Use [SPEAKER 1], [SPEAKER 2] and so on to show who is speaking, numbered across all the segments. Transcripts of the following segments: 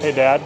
[SPEAKER 1] Hey, Dad.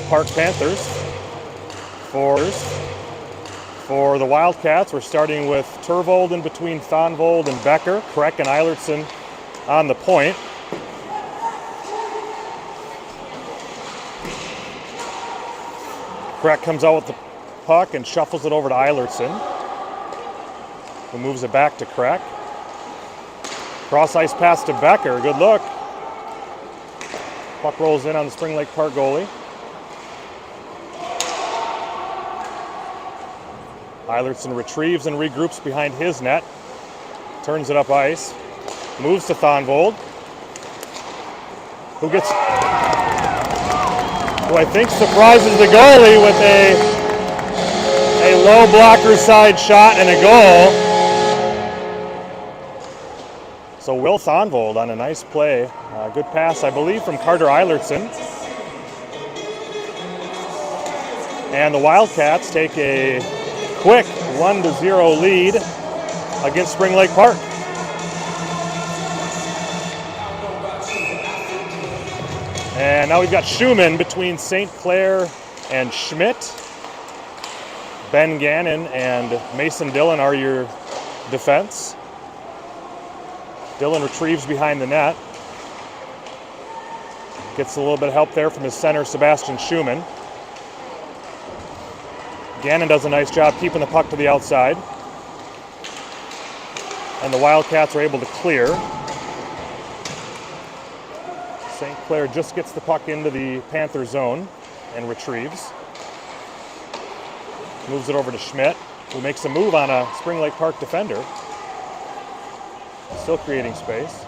[SPEAKER 1] Park Panthers. For the Wildcats, we're starting with Tervold in between Thonvold and Becker. Kreck and Eilertson on the point. Kreck comes out with the puck and shuffles it over to Eilertson, who moves it back to Kreck. Cross ice pass to Becker. Good look. Puck rolls in on the Spring Lake Park goalie. Eilertson retrieves and regroups behind his net. Turns it up ice. Moves to Thonvold, who I think surprises the goalie with a low blocker side shot and a goal. So Will Thonvold on a nice play. Good pass, I believe, from Carter Eilertson. And the Wildcats take a quick 1-0 lead against Spring Lake Park. And now we've got Schumann between St. Clair and Schmidt. Ben Gannon and Mason Dillon are your defense. Dillon retrieves behind the net. Gets a little bit of help there from his center, Sebastian Schumann. Gannon does a nice job keeping the puck to the outside. And the Wildcats are able to clear. St. Clair just gets the puck into the Panther zone and retrieves. Moves it over to Schmidt, who makes a move on a Spring Lake Park defender. Still creating space.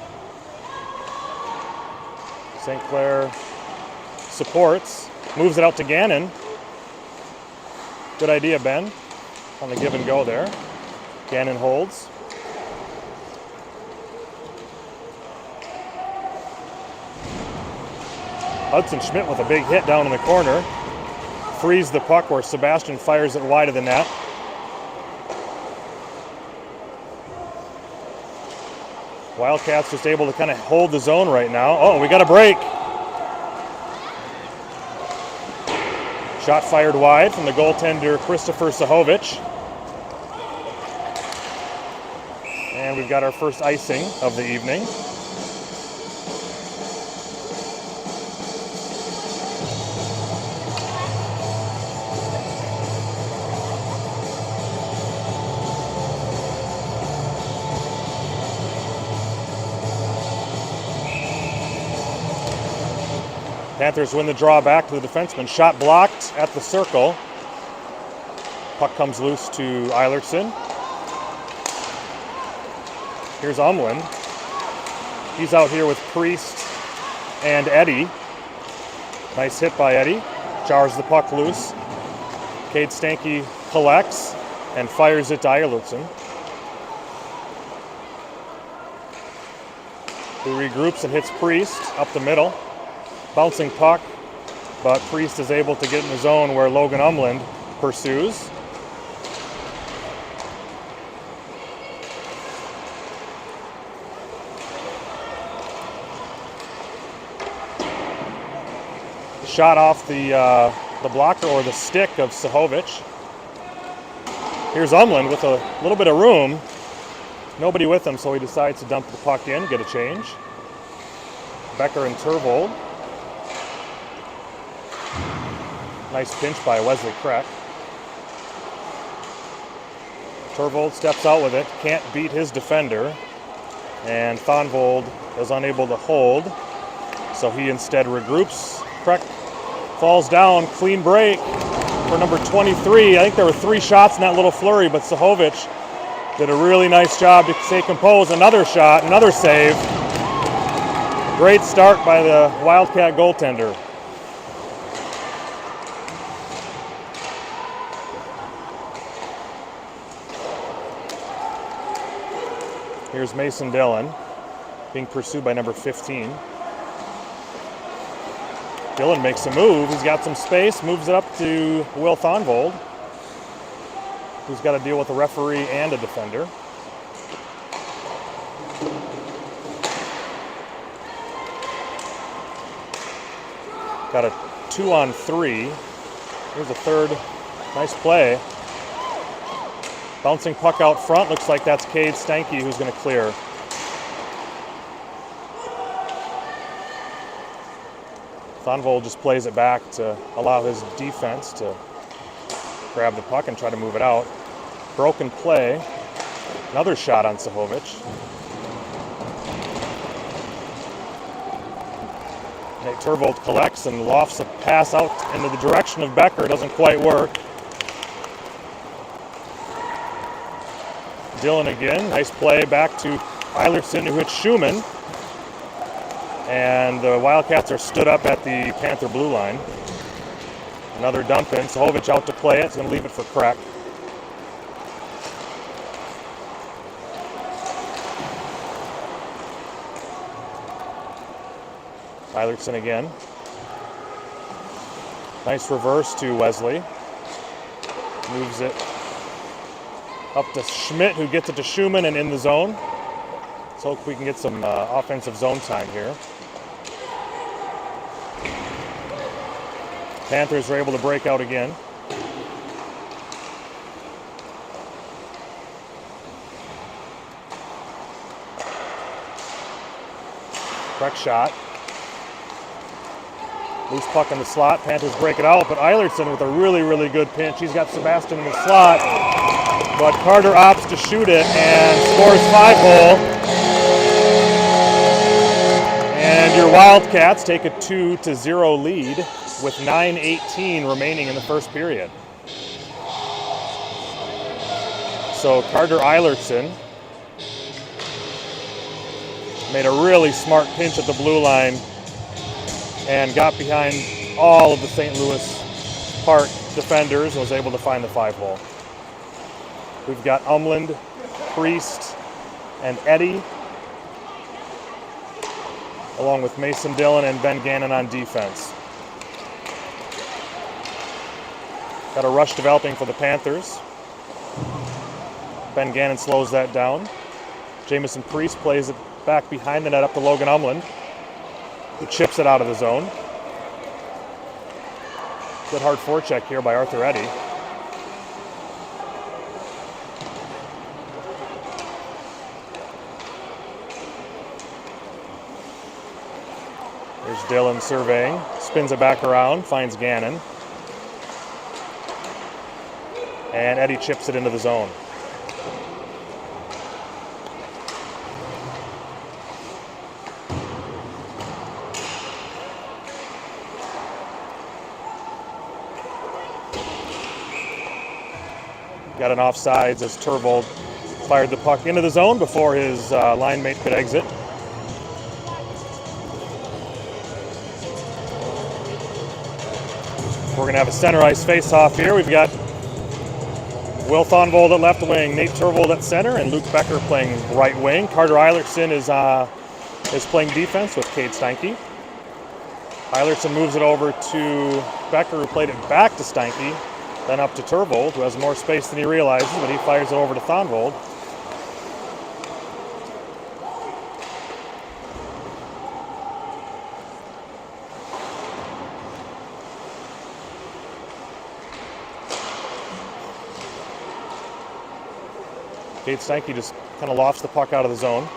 [SPEAKER 1] St. Clair supports, moves it out to Gannon. Good idea, Ben, on the give and go there. Gannon holds. Hudson Schmidt with a big hit down in the corner. Frees the puck where Sebastian fires it wide of the net. Wildcats just able to kind of hold the zone right now. Oh, we got a break. Shot fired wide from the goaltender, Christopher Sahovic. And we've got our first icing of the evening. Panthers win the draw back to the defenseman. Shot blocked at the circle. Puck comes loose to Eilertson. Here's Umlin. He's out here with Priest and Eddie. Nice hit by Eddie. Jars the puck loose. Cade Stanky collects and fires it to Eilertson, who regroups and hits Priest up the middle. Bouncing puck, but Priest is able to get in the zone where Logan Umland pursues. Shot off the blocker or the stick of Sahovic. Here's Umland with a little bit of room. Nobody with him, so he decides to dump the puck in, get a change. Becker and Tervold. Nice pinch by Wesley Kreck. Tervold steps out with it, can't beat his defender, and Thonvold is unable to hold, so he instead regroups. Kreck falls down, clean break for number 23. I think there were 3 shots in that little flurry, but Sahovic did a really nice job to stay composed. Another shot, another save. Great start by the Wildcat goaltender. Here's Mason Dillon being pursued by number 15. Dillon makes a move. He's got some space, moves it up to Will Thonvold, who's got to deal with a referee and a defender. Got a 2-on-3. Here's a third. Nice play. Bouncing puck out front. Looks like that's Cade Stanky who's going to clear. Thonvold just plays it back to allow his defense to grab the puck and try to move it out. Broken play. Another shot on Sahovic. Nate Turvold collects and lofts a pass out into the direction of Becker. Doesn't quite work. Dillon again. Nice play back to Eilertson, who hits Schumann. And the Wildcats are stood up at the Panther blue line. Another dump in. Sahovic out to play it. He's going to leave it for Crack. Eilertson again. Nice reverse to Wesley. Moves it up to Schmidt, who gets it to Schumann and in the zone. Let's hope we can get some offensive zone time here. Panthers are able to break out again. Correct shot. Loose puck in the slot. Panthers break it out, but Eilertson with a really, really good pinch. He's got Sebastian in the slot, but Carter opts to shoot it and scores 5-hole. And your Wildcats take a 2-0 lead with 9:18 remaining in the first period. So Carter Eilertson made a really smart pinch at the blue line and got behind all of the St. Louis Park defenders and was able to find the 5-hole. We've got Umland, Priest, and Eddie, along with Mason Dillon and Ben Gannon on defense. Got a rush developing for the Panthers. Ben Gannon slows that down. Jamison Priest plays it back behind the net up to Logan Umland, who chips it out of the zone. Good hard forecheck here by Arthur Eddy. There's Dillon surveying, spins it back around, finds Gannon. And Eddy chips it into the zone. Got an offsides as Turvold fired the puck into the zone before his line mate could exit. We're going to have a center ice face-off here. We've got Will Thonvold at left wing, Nate Turvold at center, and Luke Becker playing right wing. Carter Eilertson is playing defense with Cade Steinke. Eilertson moves it over to Becker, who played it back to Steinke, then up to Turvold, who has more space than he realizes, but he fires it over to Thonvold. Cade Steinke just kind of lofts the puck out of the zone.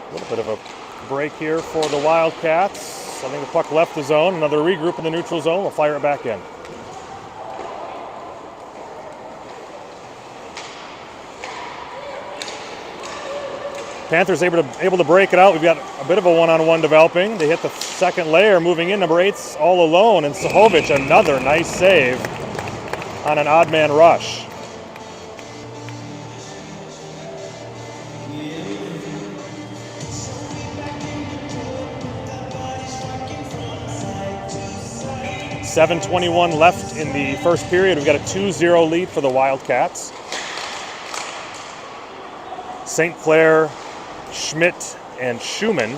[SPEAKER 1] A little bit of a break here for the Wildcats. I think the puck left the zone. Another regroup in the neutral zone. We'll fire it back in. Panthers able to break it out. We've got a bit of a one-on-one developing. They hit the second layer, moving in. Number 8's all alone, and Sahovic, another nice save on an odd man rush. .7:21 left in the first period. We've got a 2-0 lead for the Wildcats. St. Clair, Schmidt, and Schumann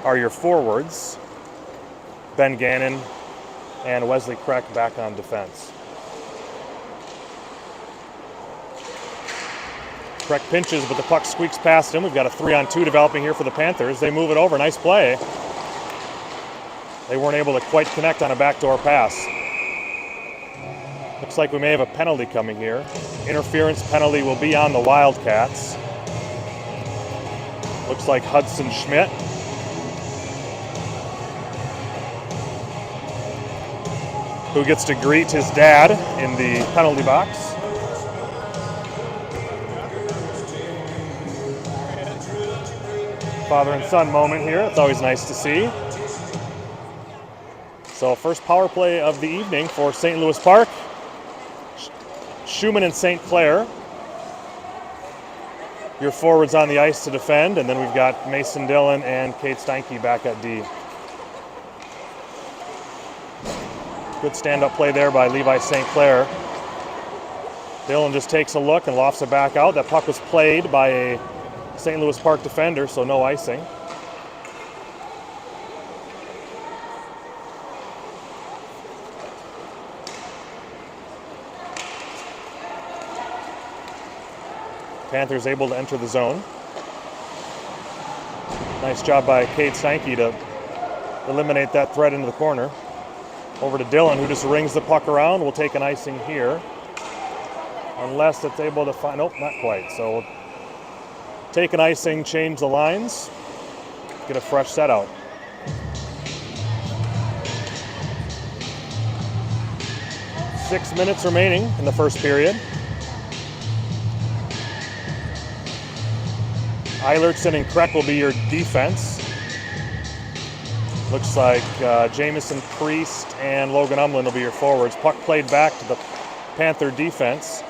[SPEAKER 1] are your forwards. Ben Gannon and Wesley Kreck back on defense. Kreck pinches, but the puck squeaks past him. We've got a 3-on-2 developing here for the Panthers. They move it over. Nice play. They weren't able to quite connect on a backdoor pass. Looks like we may have a penalty coming here. Interference penalty will be on the Wildcats. Looks like Hudson Schmidt. Who gets to greet his dad in the penalty box. Father and son moment here. It's always nice to see. So first power play of the evening for St. Louis Park. Schumann and St. Clair. Your forwards on the ice to defend, and then we've got Mason Dillon and Kate Steinke back at D. Good stand-up play there by Levi St. Clair. Dillon just takes a look and lofts it back out. That puck was played by a St. Louis Park defender, so no icing. Panthers able to enter the zone. Nice job by Kate Steinke to eliminate that threat into the corner. Over to Dillon, who just rings the puck around. We'll take an icing here. Unless it's able to find, nope, not quite. So we'll take an icing, change the lines, get a fresh set out. Six minutes remaining in the first period. Eilertson and Kreck will be your defense. Looks like Jamison Priest and Logan Umlin will be your forwards. Puck played back to the Panther defense.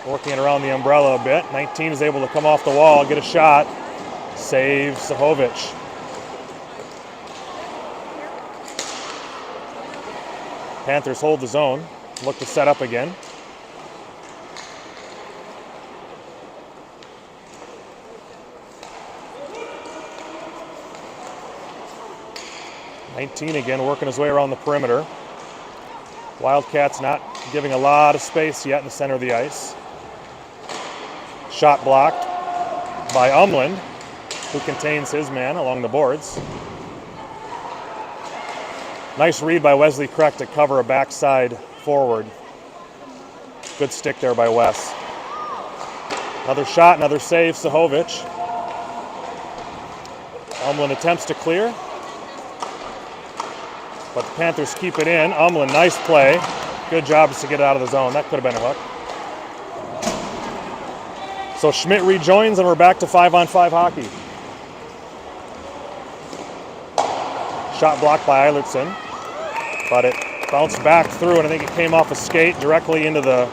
[SPEAKER 1] Working it around the umbrella a bit. 19 is able to come off the wall, get a shot. Save Sahovic. Panthers hold the zone. Look to set up again. (19) again, working his way around the perimeter. Wildcats not giving a lot of space yet in the center of the ice. Shot blocked by Umland, who contains his man along the boards. Nice read by Wesley Kreck to cover a backside forward. Good stick there by Wes. Another shot, another save, Sahovic. Umland attempts to clear, but the Panthers keep it in. Umland, nice play. Good job just to get it out of the zone. That could have been a hook. So Schmidt rejoins, and we're back to 5-on-5 hockey. Shot blocked by Eilertson, but it bounced back through, and I think it came off a skate directly into the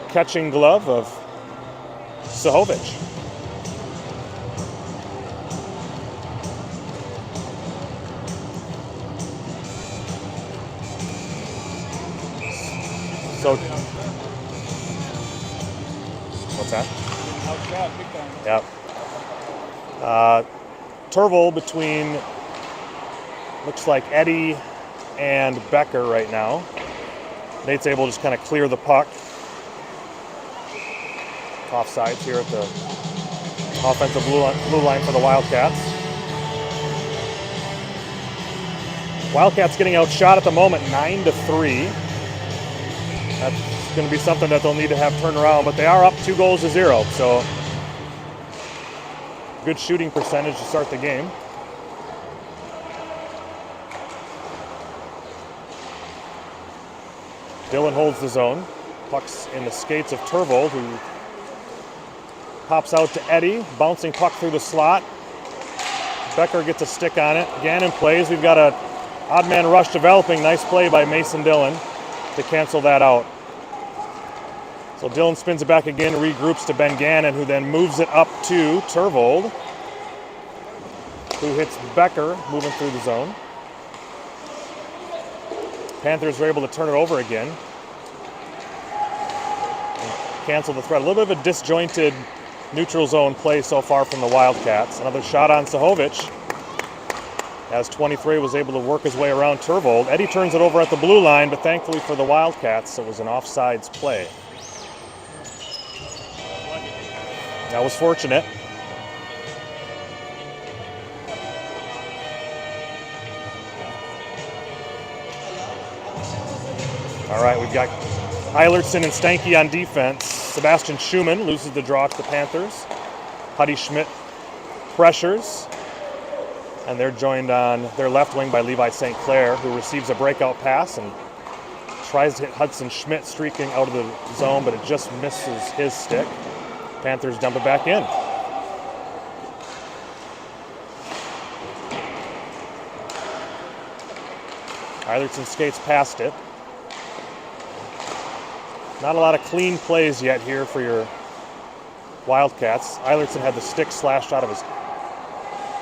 [SPEAKER 1] catching glove of Sahovic. So, what's that?
[SPEAKER 2] Outshot, big time.
[SPEAKER 1] Yep. Turville between, looks like Eddie and Becker right now. Nate's able to just kind of clear the puck. Offsides here at the offensive blue line for the Wildcats. Wildcats getting outshot at the moment, 9-3. That's going to be something that they'll need to have turned around, but they are up 2-0, so good shooting percentage to start the game. Dillon holds the zone. Puck's in the skates of Turvold, who pops out to Eddie, bouncing puck through the slot. Becker gets a stick on it. Gannon plays. We've got a odd man rush developing. Nice play by Mason Dillon to cancel that out. So Dillon spins it back again, regroups to Ben Gannon, who then moves it up to Turvold, who hits Becker, moving through the zone. Panthers are able to turn it over again and cancel the threat. A little bit of a disjointed neutral zone play so far from the Wildcats. Another shot on Sahovic, as 23 was able to work his way around Turvold. Eddie turns it over at the blue line, but thankfully for the Wildcats, it was an offsides play. That was fortunate. All right, we've got Eilertson and Stanky on defense. Sebastian Schumann loses the draw to the Panthers. Huddy Schmidt pressures. And they're joined on their left wing by Levi St. Clair, who receives a breakout pass and tries to hit Hudson Schmidt streaking out of the zone, but it just misses his stick. Panthers dump it back in. Eilertson skates past it. Not a lot of clean plays yet here for your Wildcats. Eilertson had the stick slashed out of his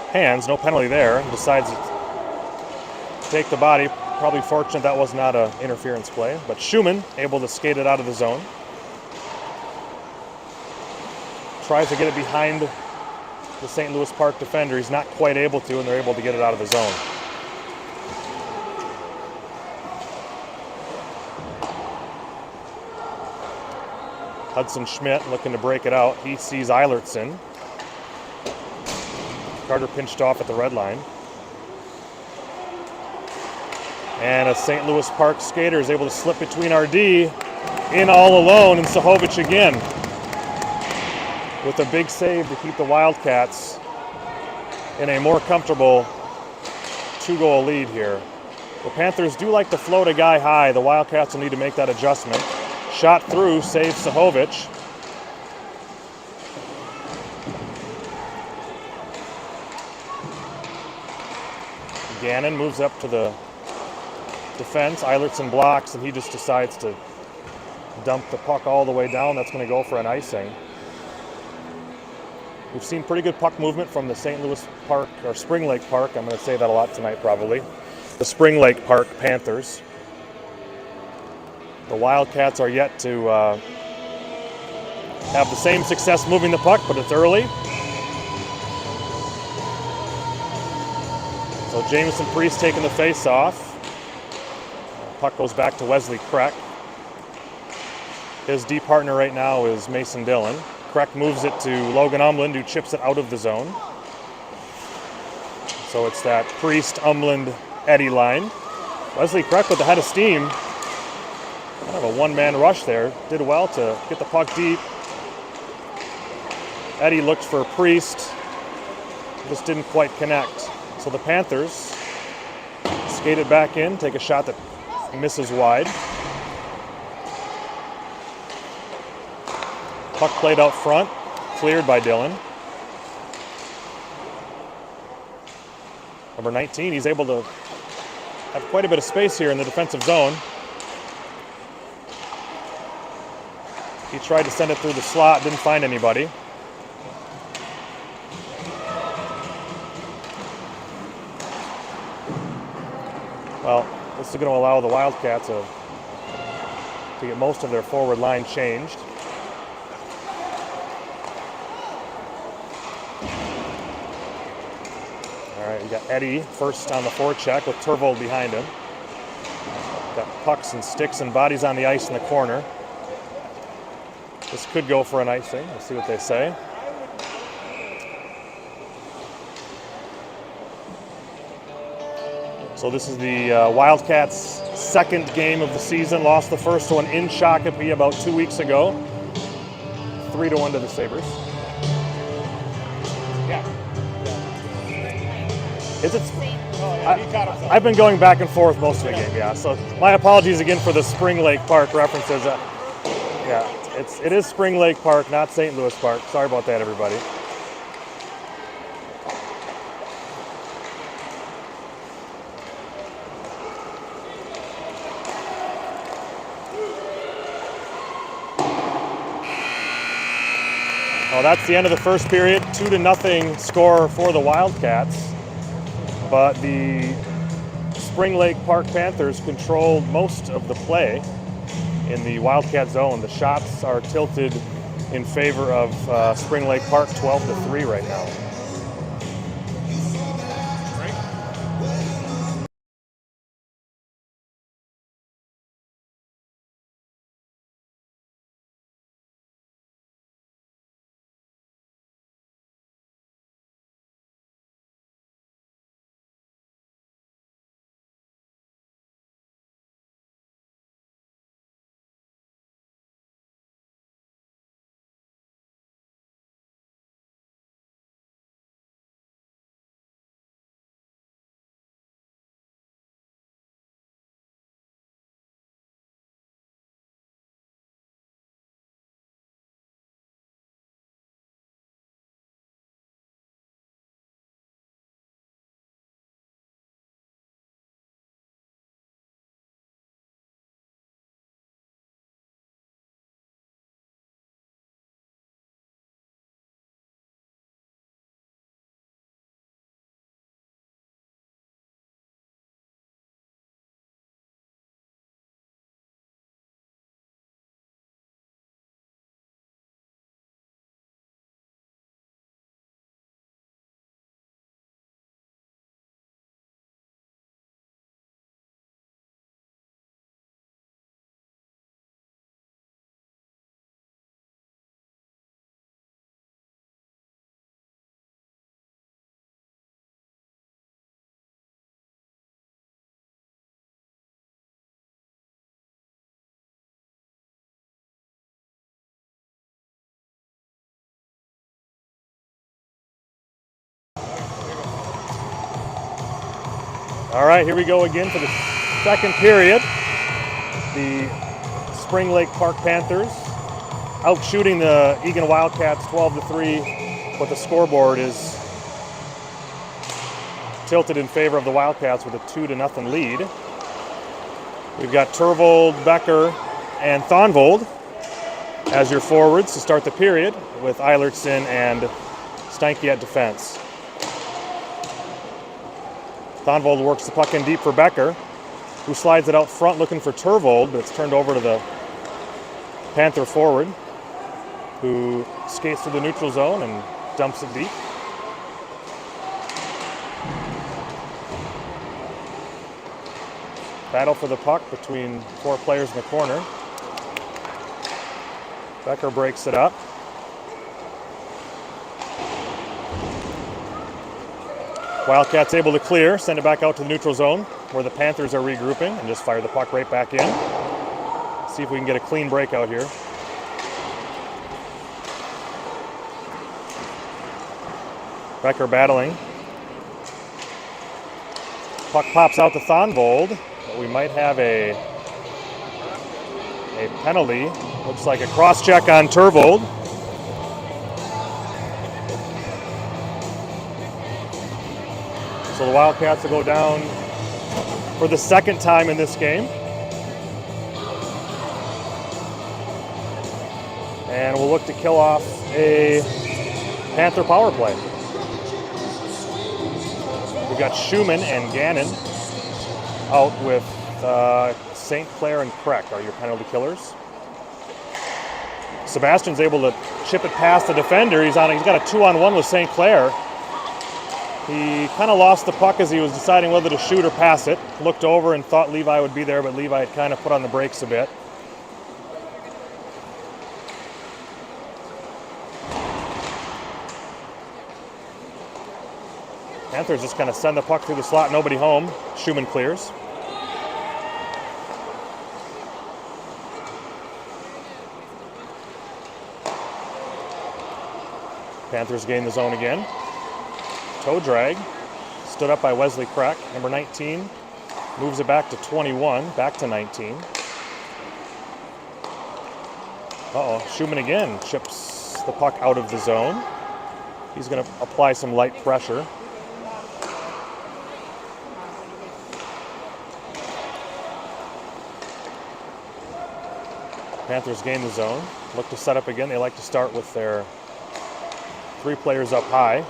[SPEAKER 1] hands, no penalty there. He decides to take the body. Probably fortunate that was not an interference play, but Schumann able to skate it out of the zone. Tries to get it behind the St. Louis Park defender. He's not quite able to, and they're able to get it out of the zone. Hudson Schmidt looking to break it out. He sees Eilertson. Carter pinched off at the red line. And a St. Louis Park skater is able to slip between RD, in all alone, and Sahovic again with a big save to keep the Wildcats in a more comfortable 2-goal lead here. The Panthers do like to float a guy high. The Wildcats will need to make that adjustment. Shot through, saves Sahovic. Gannon moves up to the defense. Eilertson blocks, and he just decides to dump the puck all the way down. That's going to go for an icing. We've seen pretty good puck movement from the St. Louis Park, or Spring Lake Park. I'm going to say that a lot tonight probably. The Spring Lake Park Panthers. The Wildcats are yet to have the same success moving the puck, but it's early. So Jamison Priest taking the face off. Puck goes back to Wesley Kreck. His D partner right now is Mason Dillon. Kreck moves it to Logan Umland, who chips it out of the zone. So it's that Priest, Umland, Eddy line. Wesley Kreck with the head of steam. Kind of a one-man rush there. Did well to get the puck deep. Eddy looked for Priest. Just didn't quite connect. So the Panthers skate it back in, take a shot that misses wide. Puck played out front, cleared by Dillon. Number 19, he's able to have quite a bit of space here in the defensive zone. He tried to send it through the slot, didn't find anybody. Well, this is going to allow the Wildcats to get most of their forward line changed. All right, we got Eddy first on the forecheck with Turvold behind him. Got pucks and sticks and bodies on the ice in the corner. This could go for an icing. We'll see what they say. So this is the Wildcats' second game of the season. Lost the first one in Shakopee about 2 weeks ago. 3-1 to the Sabres.
[SPEAKER 2] Yeah.
[SPEAKER 1] Is it?
[SPEAKER 2] Oh, yeah, he caught himself.
[SPEAKER 1] I've been going back and forth most of the game, yeah. So my apologies again for the Spring Lake Park references. Yeah, it is Spring Lake Park, not St. Louis Park. Sorry about that, everybody. Well, that's the end of the first period. 2-0 score for the Wildcats. But the Spring Lake Park Panthers controlled most of the play in the Wildcat zone. The shots are tilted in favor of Spring Lake Park 12-3 right now. All right, here we go again for the second period. The Spring Lake Park Panthers out shooting the Eagan Wildcats 12-3, but the scoreboard is tilted in favor of the Wildcats with a 2-0 lead. We've got Turvold, Becker, and Thonvold as your forwards to start the period, with Eilertson and Steinke at defense. Thonvold works the puck in deep for Becker, who slides it out front looking for Turvold, but it's turned over to the Panther forward, who skates to the neutral zone and dumps it deep. Battle for the puck between 4 players in the corner. Becker breaks it up. Wildcats able to clear, send it back out to the neutral zone where the Panthers are regrouping, and just fire the puck right back in. See if we can get a clean breakout here. Becker battling. Puck pops out to Thonvold, but we might have a penalty. Looks like a cross check on Turvold. So the Wildcats will go down for the second time in this game. And we'll look to kill off a Panther power play. We've got Schumann and Gannon out with St. Clair and Kreck are your penalty killers. Sebastian's able to chip it past the defender. He's got a 2-on-1 with St. Clair. He kind of lost the puck as he was deciding whether to shoot or pass it. Looked over and thought Levi would be there, but Levi had kind of put on the brakes a bit. Panthers just kind of send the puck through the slot, nobody home. Schumann clears. Panthers gain the zone again. Toe drag, stood up by Wesley Kreck, number 19, moves it back to 21, back to 19. Schumann again chips the puck out of the zone. He's going to apply some light pressure. Panthers gain the zone, look to set up again. They like to start with their 3 players up high.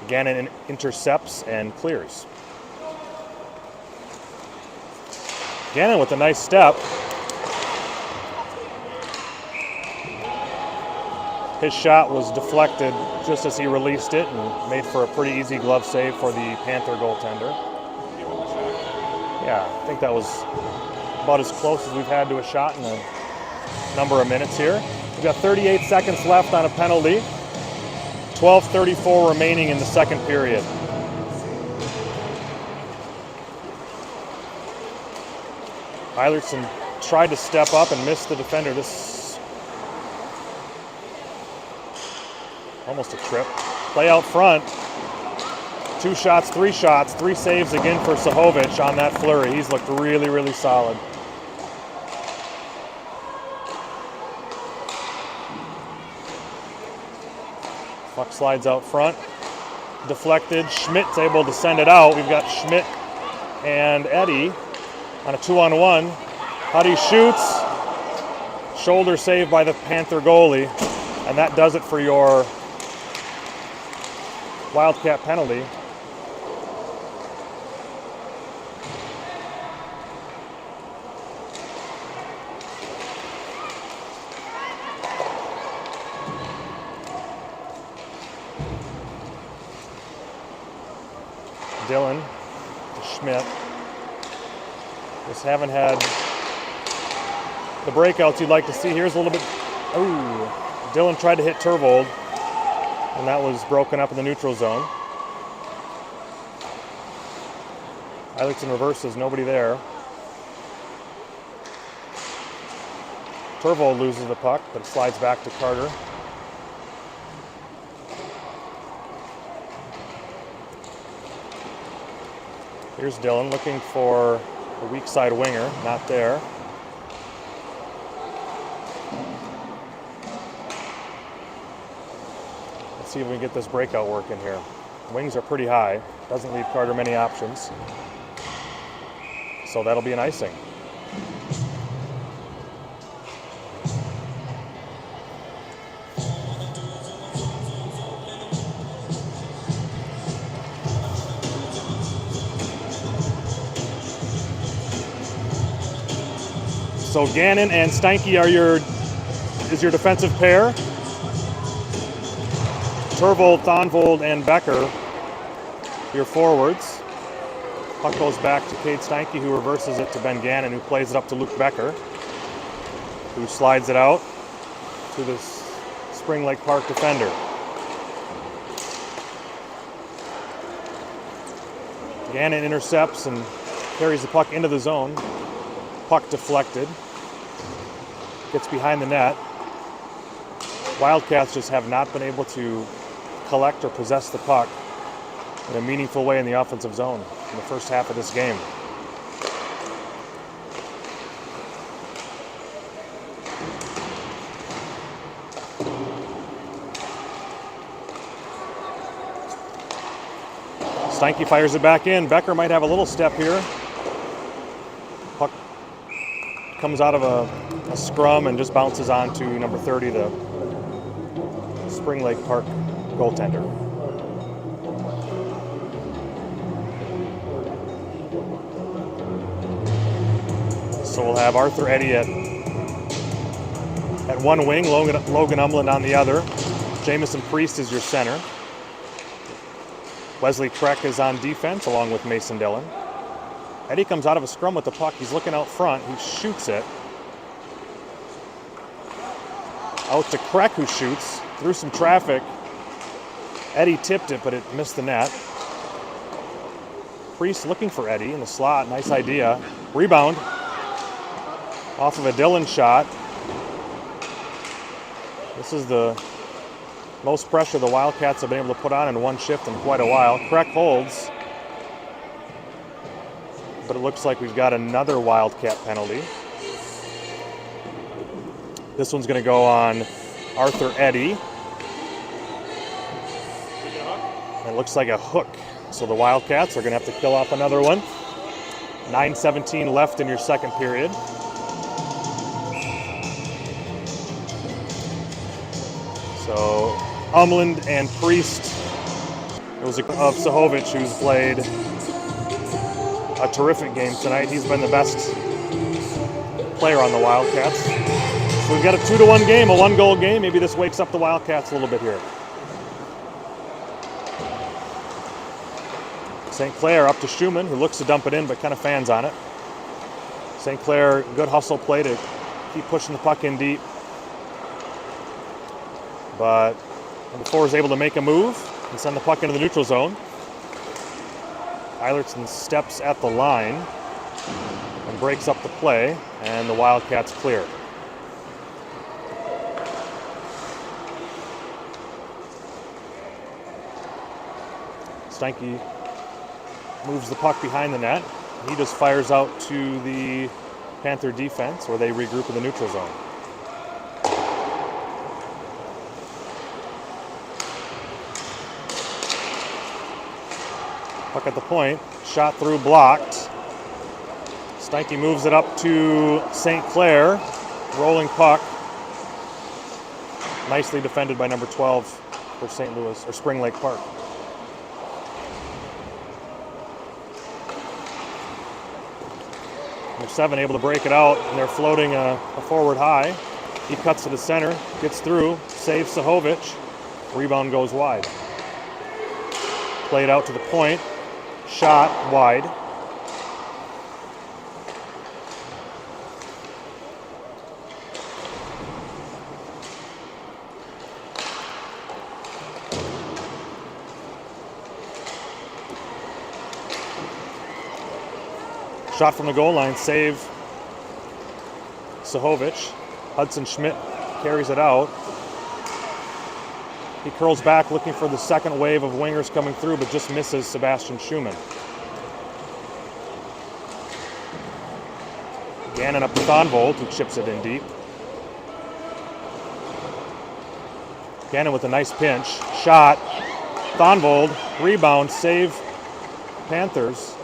[SPEAKER 1] Gannon intercepts and clears. Gannon with a nice step. His shot was deflected just as he released it and made for a pretty easy glove save for the Panther goaltender. Yeah, I think that was about as close as we've had to a shot in a number of minutes here. We've got 38 seconds left on a penalty. 12:34 remaining in the second period. Eilertson tried to step up and missed the defender. This almost a trip. Play out front. 2 shots, 3 shots, 3 saves again for Sahovic on that flurry. He's looked really, really solid. Puck slides out front, deflected. Schmidt's able to send it out. We've got Schmidt and Eddie on a 2-on-1. Huddy shoots. Shoulder save by the Panther goalie. And that does it for your Wildcat penalty. Dylan to Schmidt. Just haven't had the breakouts you'd like to see. Here's a little bit. Ooh, Dylan tried to hit Turvold, and that was broken up in the neutral zone. Eilertson reverses, nobody there. Turvold loses the puck, but it slides back to Carter. Here's Dylan looking for a weak side winger, not there. Let's see if we can get this breakout working here. Wings are pretty high, doesn't leave Carter many options. So that'll be an icing. So Gannon and Steinke is your defensive pair. Turvold, Thonvold, and Becker, your forwards. Puck goes back to Cade Steinke, who reverses it to Ben Gannon, who plays it up to Luke Becker, who slides it out to the Spring Lake Park defender. Gannon intercepts and carries the puck into the zone. Puck deflected. Gets behind the net. Wildcats just have not been able to collect or possess the puck in a meaningful way in the offensive zone in the first half of this game. Steinke fires it back in. Becker might have a little step here. Puck comes out of a scrum and just bounces on to number 30, the Spring Lake Park goaltender. So we'll have Arthur Eddy at one wing, Logan Umland on the other. Jamison Priest is your center. Wesley Kreck is on defense along with Mason Dillon. Eddy comes out of a scrum with the puck. He's looking out front. He shoots it. Out to Kreck, who shoots through some traffic. Eddy tipped it, but it missed the net. Priest looking for Eddy in the slot. Nice idea. Rebound off of a Dillon shot. This is the most pressure the Wildcats have been able to put on in one shift in quite a while. Kreck holds, but it looks like we've got another Wildcat penalty. This one's going to go on Arthur Eddy. It looks like a hook. So the Wildcats are going to have to kill off another one. 9:17 left in your second period. So Umland and Priest. It was of Sahovic, who's played a terrific game tonight. He's been the best player on the Wildcats. So we've got a 2-1 game, a 1-goal game. Maybe this wakes up the Wildcats a little bit here. St. Clair up to Schumann, who looks to dump it in but kind of fans on it. St. Clair, good hustle play to keep pushing the puck in deep. But number 4 is able to make a move and send the puck into the neutral zone. Eilertson steps at the line and breaks up the play, and the Wildcats clear. Steinke moves the puck behind the net. He just fires out to the Panther defense where they regroup in the neutral zone. Puck at the point, shot through, blocked. Steinke moves it up to St. Clair, rolling puck. Nicely defended by number 12 for St. Louis, or Spring Lake Park. Number 7 able to break it out, and they're floating a forward high. He cuts to the center, gets through, saves Sahovic. Rebound goes wide. Played out to the point. Shot wide. Shot from the goal line, save Sahovic. Hudson Schmidt carries it out. He curls back looking for the second wave of wingers coming through, but just misses Sebastian Schumann. Gannon up to Thonvold, who chips it in deep. Gannon with a nice pinch. Shot. Thonvold, rebound, save. Panthers.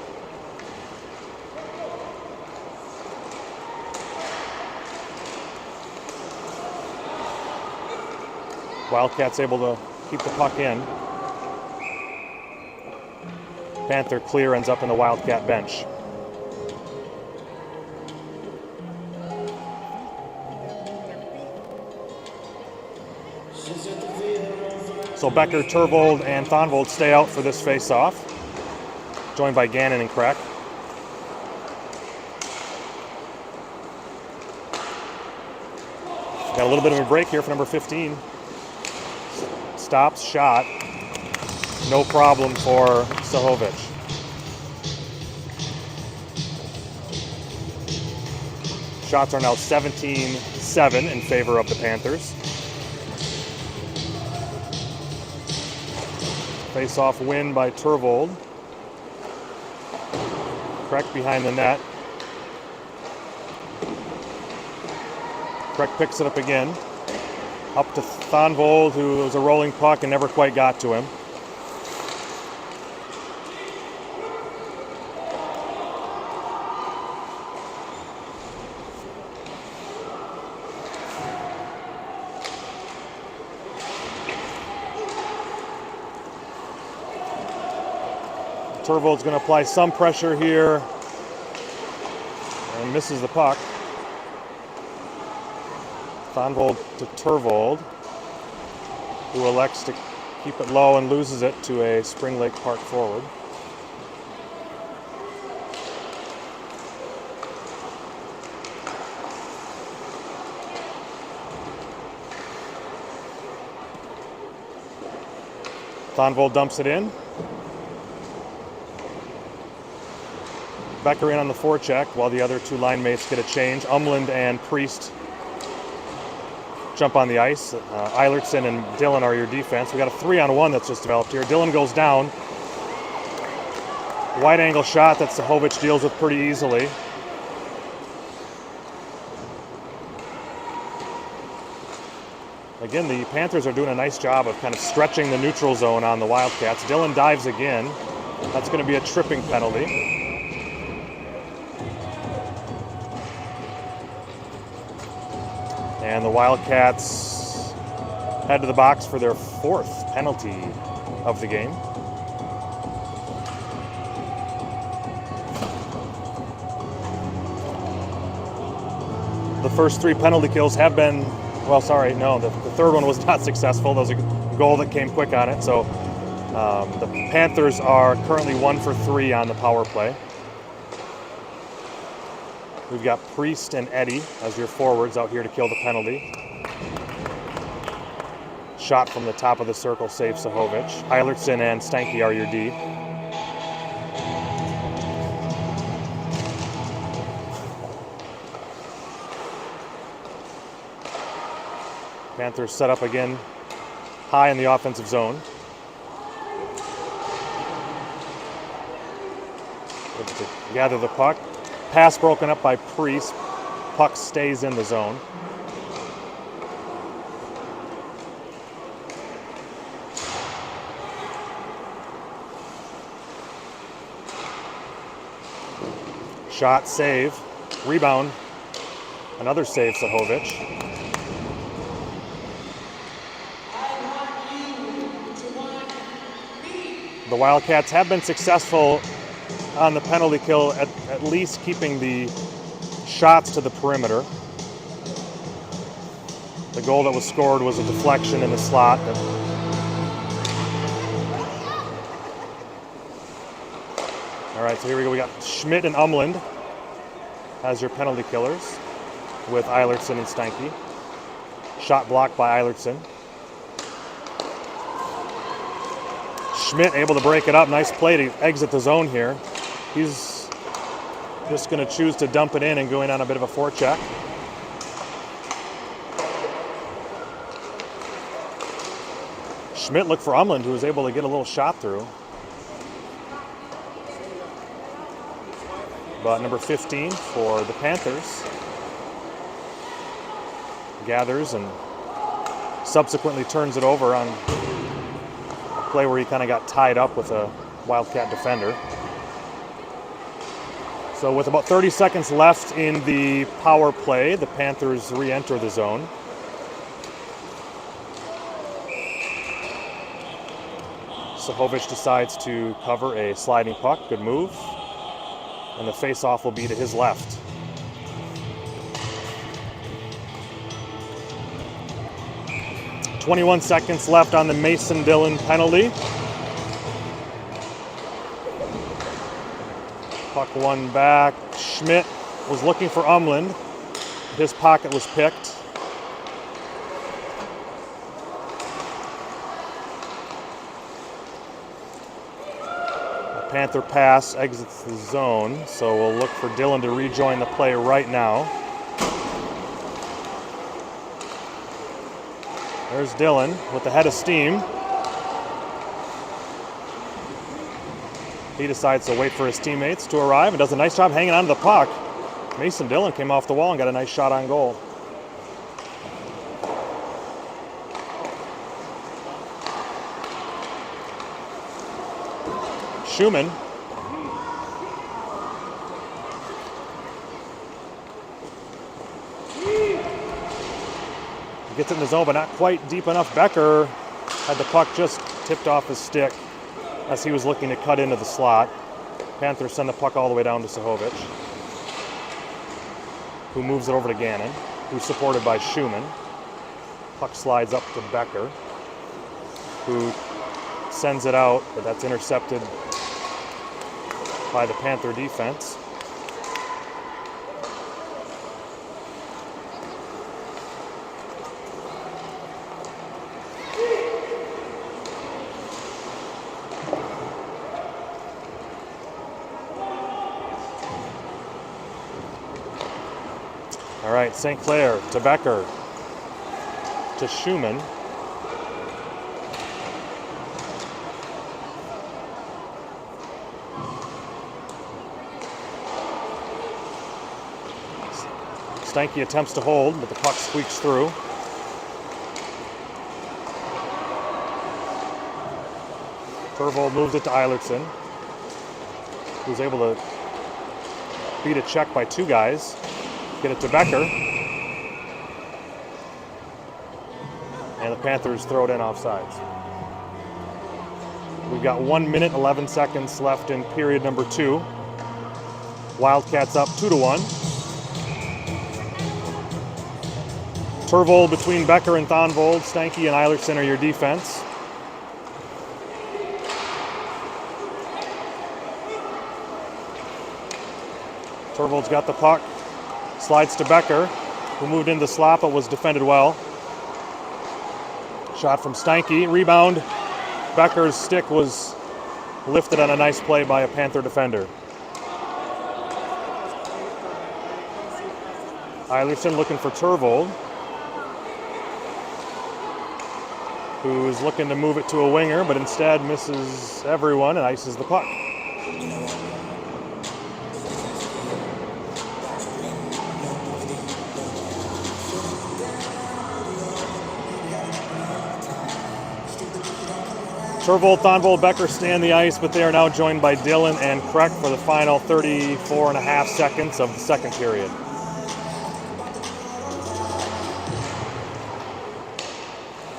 [SPEAKER 1] Wildcats able to keep the puck in. Panther clear ends up in the Wildcat bench. So Becker, Turvold, and Thonvold stay out for this face-off, joined by Gannon and Kreck. Got a little bit of a break here for number 15. Stops, shot. No problem for Sahovic. Shots are now 17-7 in favor of the Panthers. Face-off win by Turvold. Kreck behind the net. Kreck picks it up again. Up to Thonvold, who was a rolling puck and never quite got to him. Turvold's going to apply some pressure here and misses the puck. Thonvold to Turvold, who elects to keep it low and loses it to a Spring Lake Park forward. Thonvold dumps it in. Becker in on the forecheck while the other two line mates get a change. Umland and Priest jump on the ice. Eilertson and Dillon are your defense. We got a 3-on-1 that's just developed here. Dillon goes down. Wide angle shot that Sahovic deals with pretty easily. Again, the Panthers are doing a nice job of kind of stretching the neutral zone on the Wildcats. Dillon dives again. That's going to be a tripping penalty. And the Wildcats head to the box for their 4th penalty of the game. The first 3 penalty kills have been, well, sorry, no, the third one was not successful. There was a goal that came quick on it. So the Panthers are currently 1 for 3 on the power play. We've got Priest and Eddy as your forwards out here to kill the penalty. Shot from the top of the circle, save Sahovic. Eilertson and Stanky are your D. Panthers set up again high in the offensive zone. Gather the puck. Pass broken up by Priest. Puck stays in the zone. Shot, save, rebound. Another save, Sahovic. The Wildcats have been successful on the penalty kill, at least keeping the shots to the perimeter. The goal that was scored was a deflection in the slot. All right, so here we go. We got Schmidt and Umland as your penalty killers with Eilertson and Stanky. Shot blocked by Eilertson. Schmidt able to break it up. Nice play to exit the zone here. He's just going to choose to dump it in and go in on a bit of a forecheck. Schmidt looked for Umland, who was able to get a little shot through. but number 15 for the Panthers gathers and subsequently turns it over on a play where he kind of got tied up with a Wildcat defender. So with about 30 seconds left in the power play, the Panthers re-enter the zone. Sahovic decides to cover a sliding puck. Good move. And the face-off will be to his left. "21 seconds left on the Mason Dillon penalty. Puck won back. Schmidt was looking for Umland. His pocket was picked. Panther pass exits the zone, so we'll look for Dillon to rejoin the play right now. There's Dillon with the head of steam. He decides to wait for his teammates to arrive and does a nice job hanging on to the puck. Mason Dillon came off the wall and got a nice shot on goal. Schumann. Gets it in the zone, but not quite deep enough. Becker had the puck just tipped off his stick as he was looking to cut into the slot. Panthers send the puck all the way down to Sahovic, who moves it over to Gannon, who's supported by Schumann. Puck slides up to Becker, who sends it out, but that's intercepted by the Panther defense. All right, St. Clair to Becker to Schumann. Stanky attempts to hold, but the puck squeaks through. Turvold moves it to Eilertson, who's able to beat a check by two guys. Get it to Becker. And the Panthers throw it in offsides. We've got 1 minute, 11 seconds left in period number 2. Wildcats up 2-1. Turvold between Becker and Thonvold. Stanky and Eilertson are your defense. Turvold's got the puck. Slides to Becker, who moved into the slot but was defended well. Shot from Stanky. Rebound. Becker's stick was lifted on a nice play by a Panther defender. Eilertson looking for Turvold, who is looking to move it to a winger, but instead misses everyone and ices the puck. Turvold, Thonvold, Becker stay on the ice, but they are now joined by Dillon and Kreck for the final 34.5 seconds of the second period.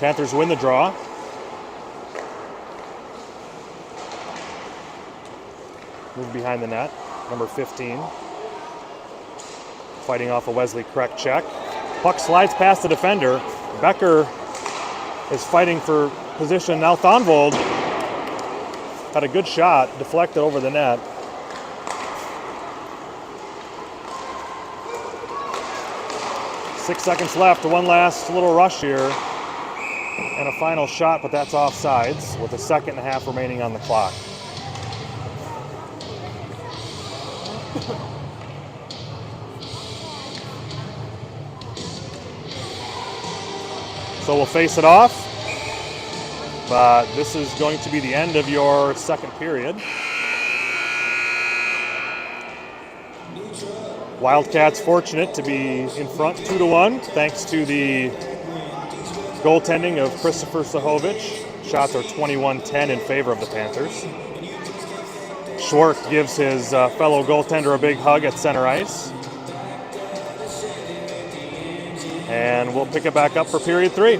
[SPEAKER 1] Panthers win the draw. Move behind the net, number 15. Fighting off a Wesley Kreck check. Puck slides past the defender. Becker is fighting for position. Now Thonvold had a good shot, deflected over the net. Six seconds left, one last little rush here, and a final shot, but that's offsides with a second and a half remaining on the clock. So we'll face it off. But this is going to be the end of your second period. Wildcats fortunate to be in front 2-1 thanks to the goaltending of Christopher Sahovic. Shots are 21-10 in favor of the Panthers. Schwartz gives his fellow goaltender a big hug at center ice. And we'll pick it back up for period 3.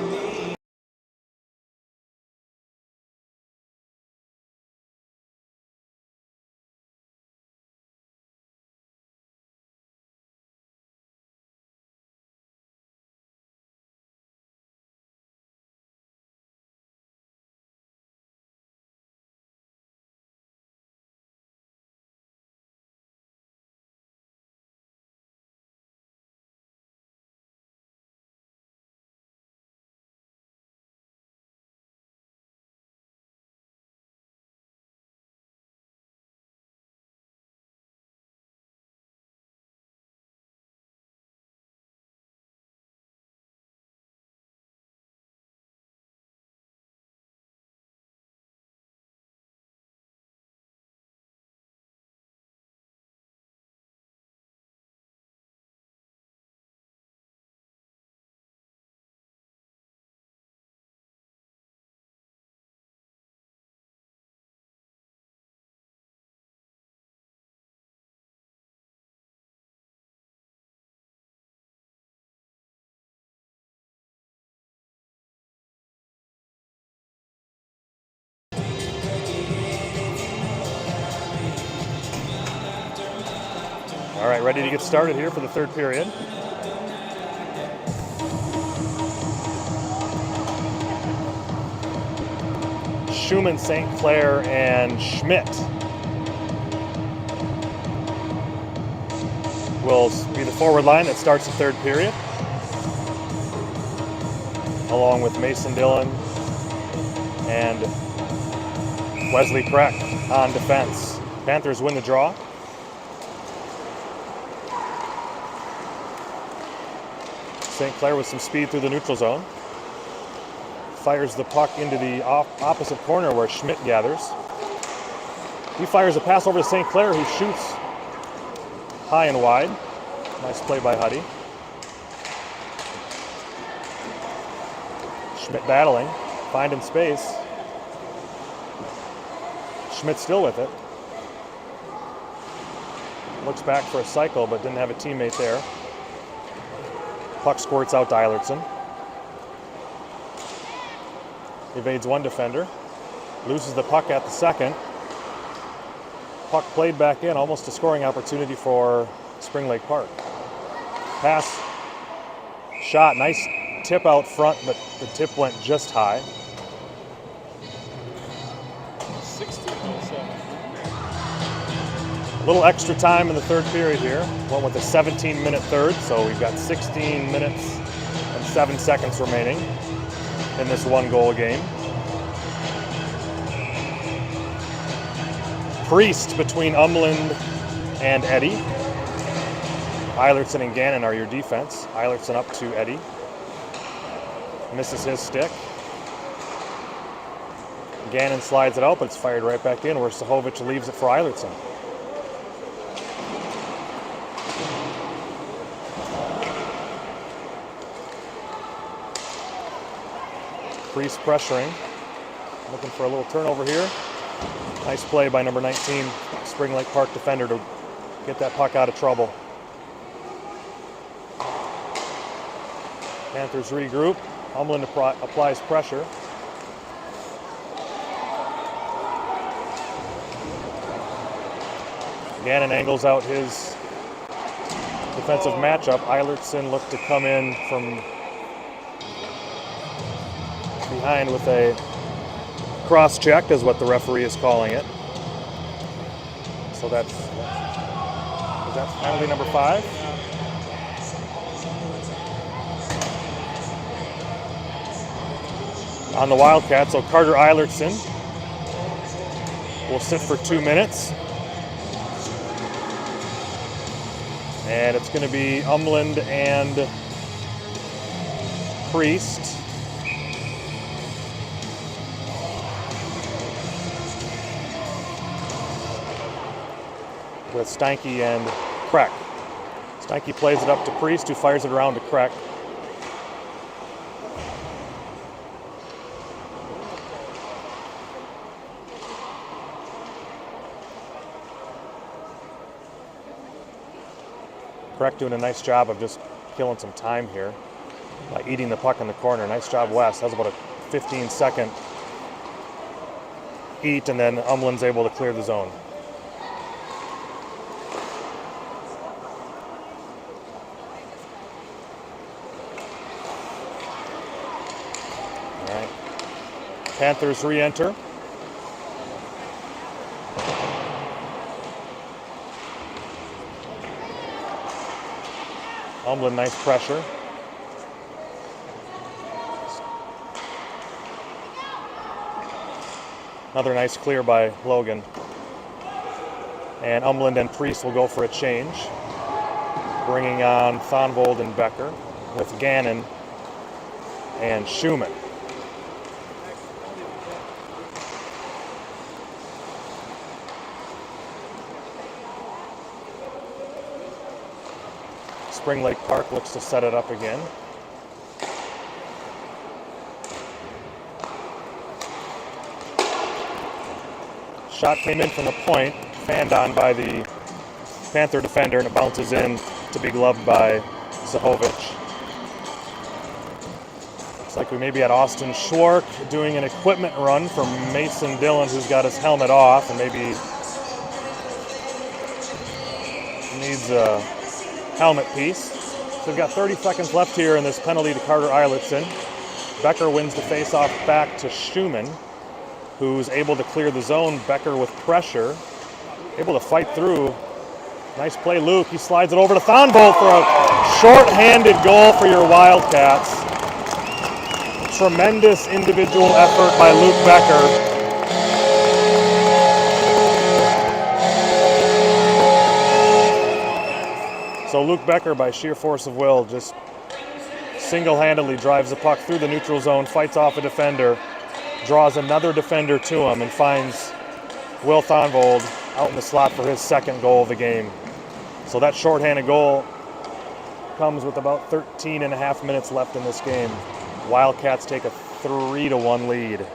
[SPEAKER 1] All right, ready to get started here for the third period. Schumann, St. Clair, and Schmidt will be the forward line that starts the third period, along with Mason Dillon and Wesley Kreck on defense. Panthers win the draw. St. Clair with some speed through the neutral zone. Fires the puck into the opposite corner where Schmidt gathers. He fires a pass over to St. Clair, who shoots high and wide. Nice play by Huddy. Schmidt battling, finding space. Schmidt still with it. Looks back for a cycle, but didn't have a teammate there. Puck squirts out to Eilertson. Evades one defender. Loses the puck at the second. Puck played back in, almost a scoring opportunity for Spring Lake Park. Pass. Shot. Nice tip out front, but the tip went just high.
[SPEAKER 2] 16:07.
[SPEAKER 1] A little extra time in the third period here. Went with a 17-minute third, so we've got 16 minutes and 7 seconds remaining in this one-goal game. Priest between Umland and Eddy. Eilertson and Gannon are your defense. Eilertson up to Eddy. Misses his stick. Gannon slides it out, but it's fired right back in where Sahovic leaves it for Eilertson. Priest pressuring, looking for a little turnover here. Nice play by number 19, Spring Lake Park defender to get that puck out of trouble. Panthers regroup. Umland applies pressure. Gannon angles out his defensive matchup. Eilertson looked to come in from behind with a cross-check is what the referee is calling it. So that's penalty number 5. On the Wildcats, so Carter Eilertson will sit for 2 minutes. And it's going to be Umland and Priest. With Steinke and Kreck. Steinke plays it up to Priest, who fires it around to Kreck. Kreck doing a nice job of just killing some time here by eating the puck in the corner. Nice job, Wes. That's about a 15-second eat, and then Umland's able to clear the zone. All right. Panthers re-enter. Umland, nice pressure. Another nice clear by Logan. And Umland and Priest will go for a change, bringing on Thonvold and Becker with Gannon and Schumann. Spring Lake Park looks to set it up again. Shot came in from the point, fanned on by the Panther defender, and it bounces in to be gloved by Zahovic. Looks like we maybe had Austin Schwark doing an equipment run from Mason Dillon, who's got his helmet off and maybe needs a helmet piece. So we've got 30 seconds left here in this penalty to Carter Eilertson. Becker wins the face-off back to Schumann, who's able to clear the zone. Becker with pressure, able to fight through. Nice play, Luke. He slides it over to Thonvold for a short-handed goal for your Wildcats. Tremendous individual effort by Luke Becker. So Luke Becker, by sheer force of will, just single-handedly drives the puck through the neutral zone, fights off a defender, draws another defender to him, and finds Will Thonvold out in the slot for his second goal of the game. So that shorthanded goal comes with about 13 and a half minutes left in this game. Wildcats take a 3-1 lead.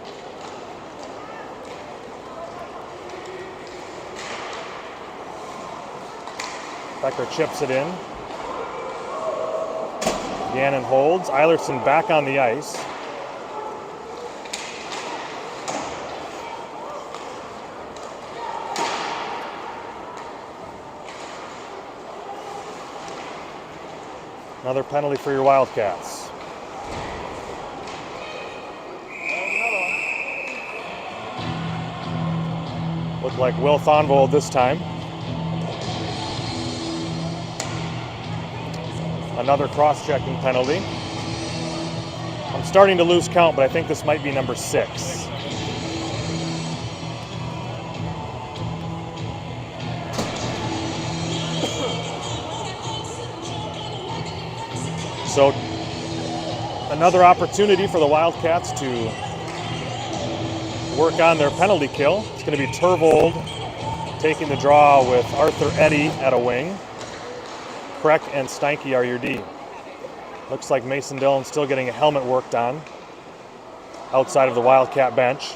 [SPEAKER 1] Becker chips it in. Gannon holds. Eilertson back on the ice. Another penalty for your Wildcats. Looked like Will Thonvold this time. Another cross-checking penalty. I'm starting to lose count, but I think this might be number 6. So another opportunity for the Wildcats to work on their penalty kill. It's going to be Tervold taking the draw with Arthur Eddy at a wing. Kreck and Steinke are your D. Looks like Mason Dillon still getting a helmet worked on outside of the Wildcat bench.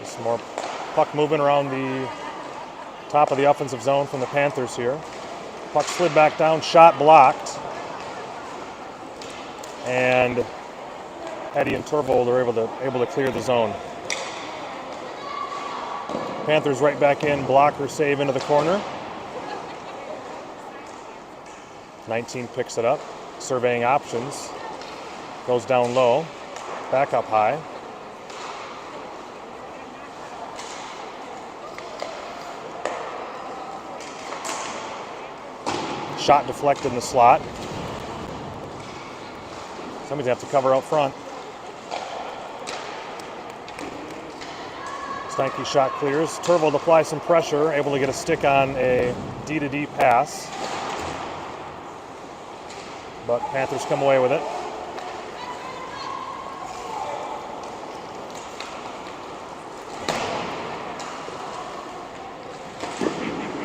[SPEAKER 1] Some more puck moving around the top of the offensive zone from the Panthers here. Puck slid back down, shot blocked. And Eddy and Tervold are able to clear the zone. Panthers right back in, blocker save into the corner. 19 picks it up, surveying options. Goes down low, back up high. Shot deflected in the slot. Somebody's gonna have to cover out front. Steinke shot clears. Tervold applies some pressure, able to get a stick on a D-to-D pass. but Panthers come away with it.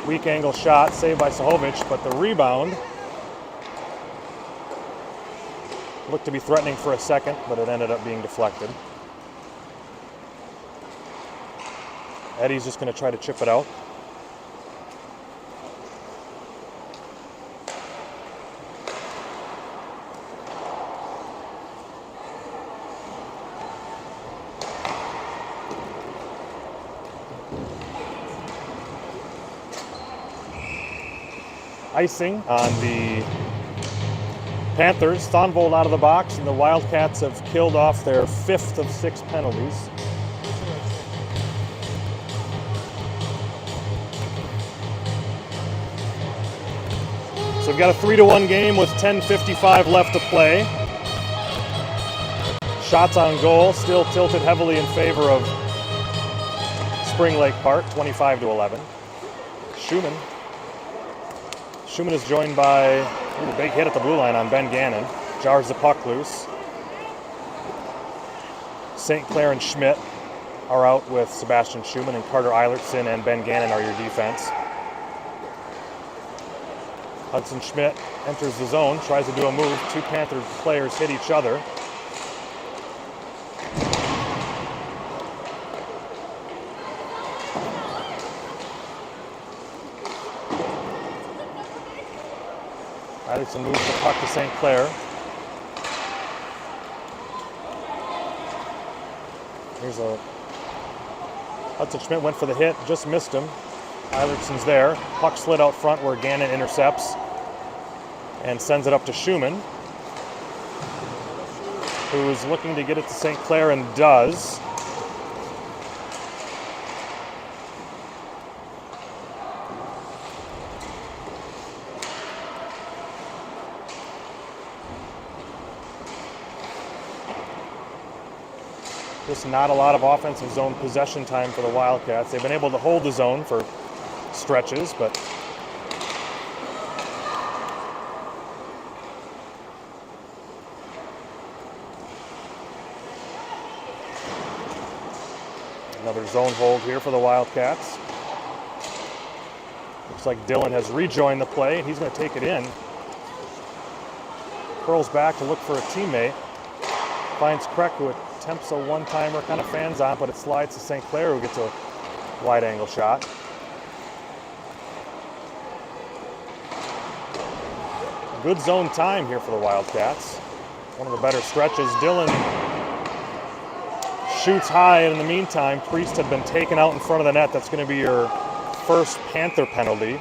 [SPEAKER 1] Weak angle shot, saved by Sahovic, but the rebound looked to be threatening for a second, but it ended up being deflected. Eddie's just going to try to chip it out. Icing on the Panthers. Thonvold out of the box, and the Wildcats have killed off their 5th of 6 penalties. So we've got a 3-1 game with 10:55 left to play. Shots on goal still tilted heavily in favor of Spring Lake Park, 25-11. Schumann is joined by a big hit at the blue line on Ben Gannon. Jars the puck loose. St. Clair and Schmidt are out with Sebastian Schumann, and Carter Eilertson and Ben Gannon are your defense. Hudson Schmidt enters the zone, tries to do a move. 2 Panther players hit each other. Eilertson moves the puck to St. Clair. Hudson Schmidt went for the hit, just missed him. Eilertson's there. Puck slid out front where Gannon intercepts and sends it up to Schumann, who's looking to get it to St. Clair and does. Just not a lot of offensive zone possession time for the Wildcats. They've been able to hold the zone for stretches, but another zone hold here for the Wildcats. Looks like Dillon has rejoined the play, and he's going to take it in. Curls back to look for a teammate. Finds Kreck, who attempts a one-timer, kind of fans on, but it slides to St. Clair, who gets a wide-angle shot. Good zone time here for the Wildcats. One of the better stretches. Dillon shoots high, and in the meantime, Priest had been taken out in front of the net. That's going to be your first Panther penalty.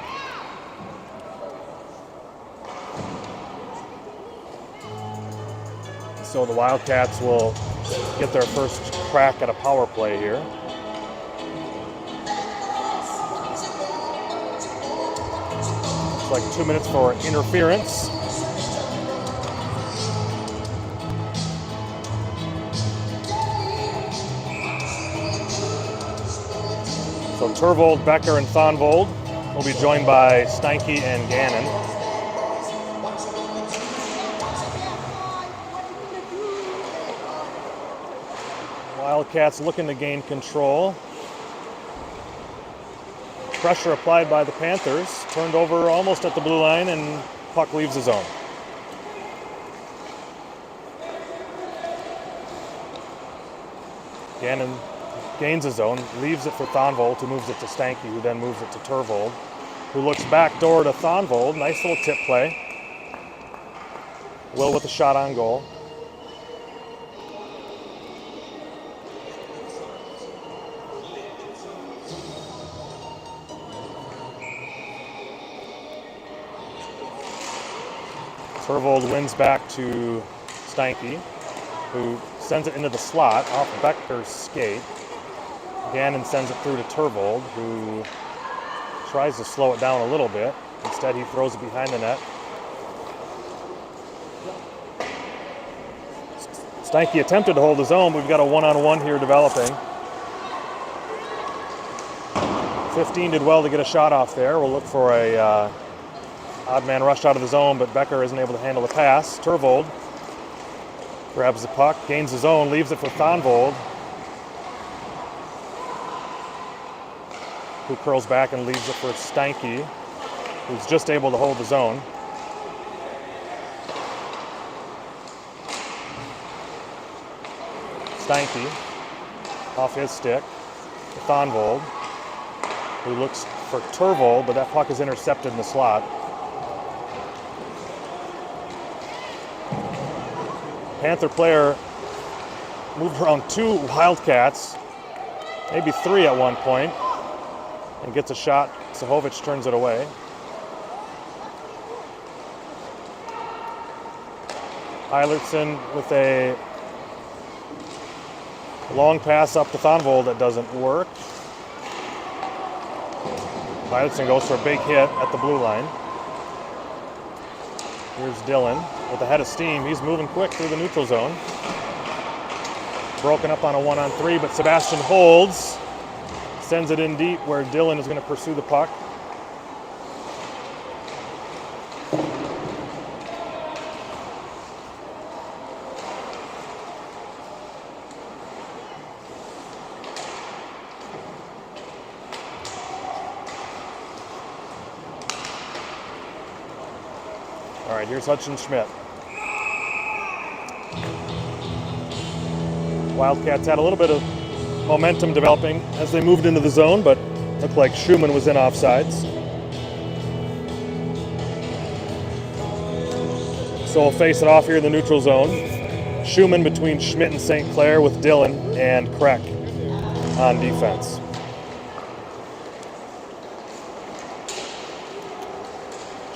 [SPEAKER 1] So the Wildcats will get their first crack at a power play here. Looks like 2 minutes for interference. So Tervold, Becker, and Thonvold will be joined by Steinke and Gannon. Wildcats looking to gain control. Pressure applied by the Panthers. Turned over almost at the blue line, and puck leaves the zone. Gannon gains the zone, leaves it for Thonvold, who moves it to Steinke, who then moves it to Tervold, who looks back door to Thonvold. Nice little tip play. Will with the shot on goal. Tervold wins back to Steinke, who sends it into the slot off Becker's skate. Gannon sends it through to Tervold, who tries to slow it down a little bit. Instead, he throws it behind the net. Steinke attempted to hold his own, but we've got a one-on-one here developing. 15 did well to get a shot off there. We'll look for a Odd man rushed out of the zone, but Becker isn't able to handle the pass. Turvold grabs the puck, gains his own, leaves it for Thonvold, who curls back and leaves it for Steinke, who's just able to hold the zone. Steinke off his stick to Thonvold, who looks for Turvold, but that puck is intercepted in the slot. Panther player moved around 2 Wildcats, maybe 3 at one point, and gets a shot. Sahovic turns it away. Eilertson with a long pass up to Thonvold that doesn't work. Eilertson goes for a big hit at the blue line. Here's Dylan with a head of steam. He's moving quick through the neutral zone. Broken up on a 1-on-3, but Sebastian holds. Sends it in deep where Dylan is going to pursue the puck. All right, here's Hudson Schmidt. Wildcats had a little bit of momentum developing as they moved into the zone, but looked like Schumann was in offsides. So we'll face it off here in the neutral zone. Schumann between Schmidt and St. Clair with Dylan and Kreck on defense.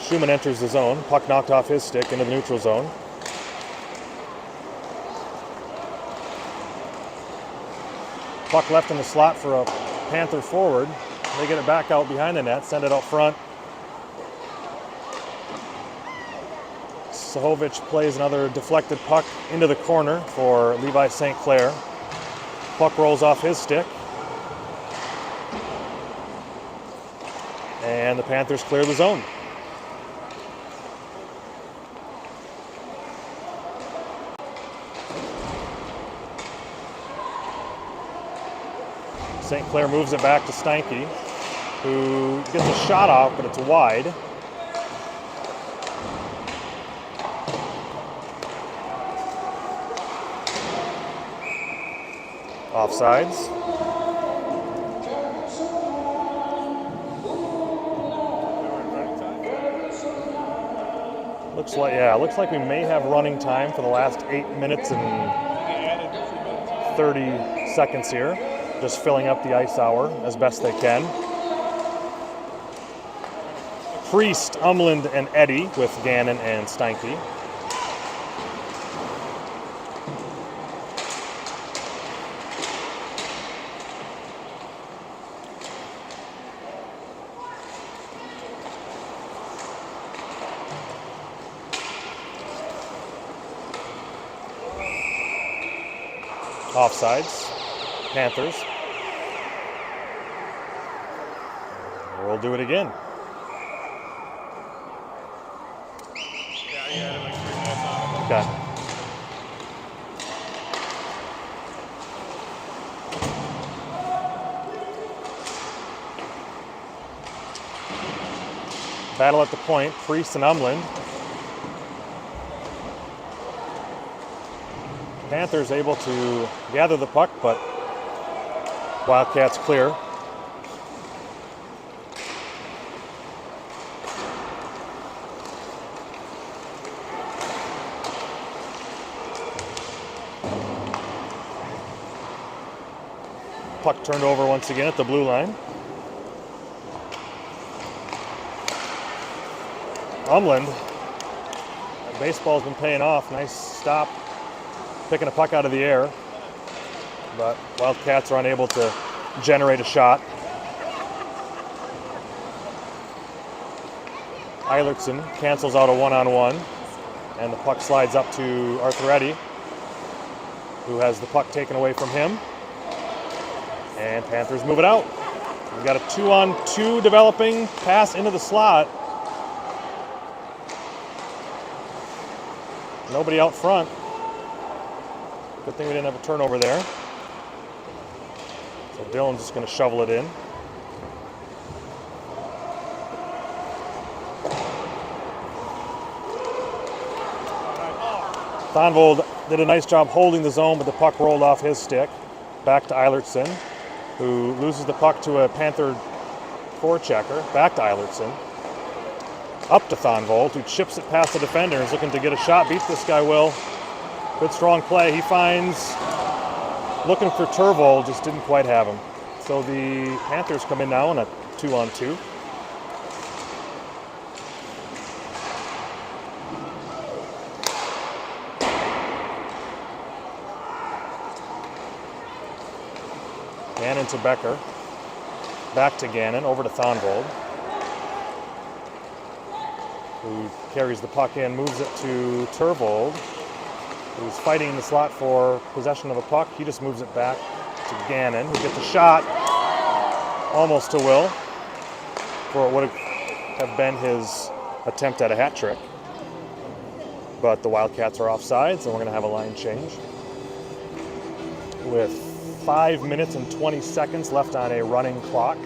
[SPEAKER 1] Schumann enters the zone. Puck knocked off his stick into the neutral zone. Puck left in the slot for a Panther forward. They get it back out behind the net, send it out front. Sahovic plays another deflected puck into the corner for Levi St. Clair. Puck rolls off his stick. And the Panthers clear the zone. St. Clair moves it back to Steinke, who gets a shot off, but it's wide. Offsides. Looks like we may have running time for the last 8 minutes and 30 seconds here. Just filling up the ice hour as best they can. Priest, Umland, and Eddy with Gannon and Steinke. Offsides. Panthers. We'll do it again. Okay. Battle at the point, Priest and Umland. Panthers able to gather the puck, but Wildcats clear. Puck turned over once again at the blue line. Umland, that baseball's been paying off. Nice stop, picking a puck out of the air. But Wildcats are unable to generate a shot. Eilertson cancels out a 1-on-1, and the puck slides up to Arthretti, who has the puck taken away from him. And Panthers move it out. We've got a 2-on-2 developing, pass into the slot. Nobody out front. Good thing we didn't have a turnover there. So Dylan's just going to shovel it in. Thonvold did a nice job holding the zone, but the puck rolled off his stick. Back to Eilertson, who loses the puck to a Panther forechecker. Back to Eilertson. Up to Thonvold, who chips it past the defender and is looking to get a shot. Beats this guy, Will. Good strong play. He finds, looking for Turvold, just didn't quite have him. So the Panthers come in now on a 2-on-2. Gannon to Becker. Back to Gannon, over to Thonvold, who carries the puck in, moves it to Turvold, who's fighting in the slot for possession of a puck. He just moves it back to Gannon, who gets a shot almost to Will for what would have been his attempt at a hat trick. But the Wildcats are offside, so we're going to have a line change with 5 minutes and 20 seconds left on a running clock.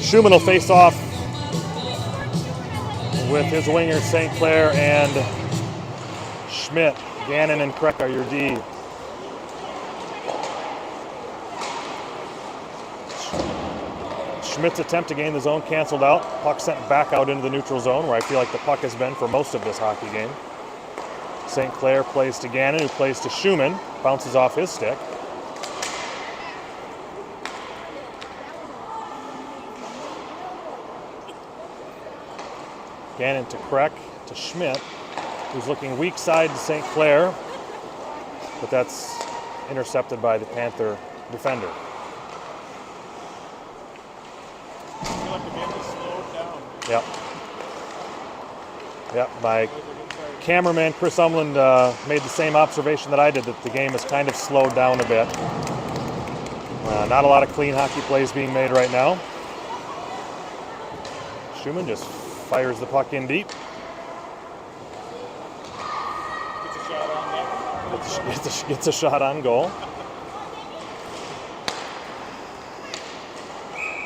[SPEAKER 1] Schumann will face off with his wingers St. Clair and Schmidt. Gannon and Kreck are your D. Schmidt's attempt to gain the zone canceled out. Puck sent back out into the neutral zone, where I feel like the puck has been for most of this hockey game. St. Clair plays to Gannon, who plays to Schumann. Bounces off his stick. Gannon to Kreck, to Schmidt, who's looking weak side to St. Clair, but that's intercepted by the Panther defender. Yep. Yep. My cameraman, Chris Umland, made the same observation that I did, that the game has kind of slowed down a bit. Not a lot of clean hockey plays being made right now. Schumann just fires the puck in deep. Gets a shot on goal.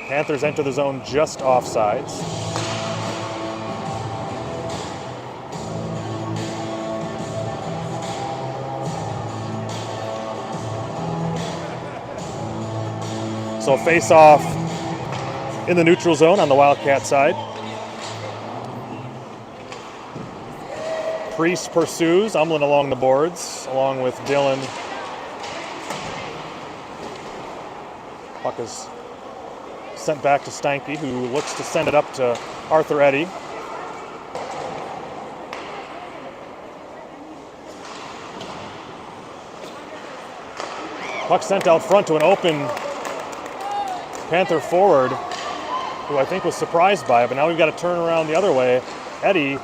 [SPEAKER 1] Panthers enter the zone just offsides. So face off in the neutral zone on the Wildcat side. Priest pursues, Umland along the boards, along with Dylan. Puck is sent back to Steinke, who looks to send it up to Arthur Eddy. Puck sent out front to an open Panther forward, who I think was surprised by it, but now we've got to turn around the other way. Eddy,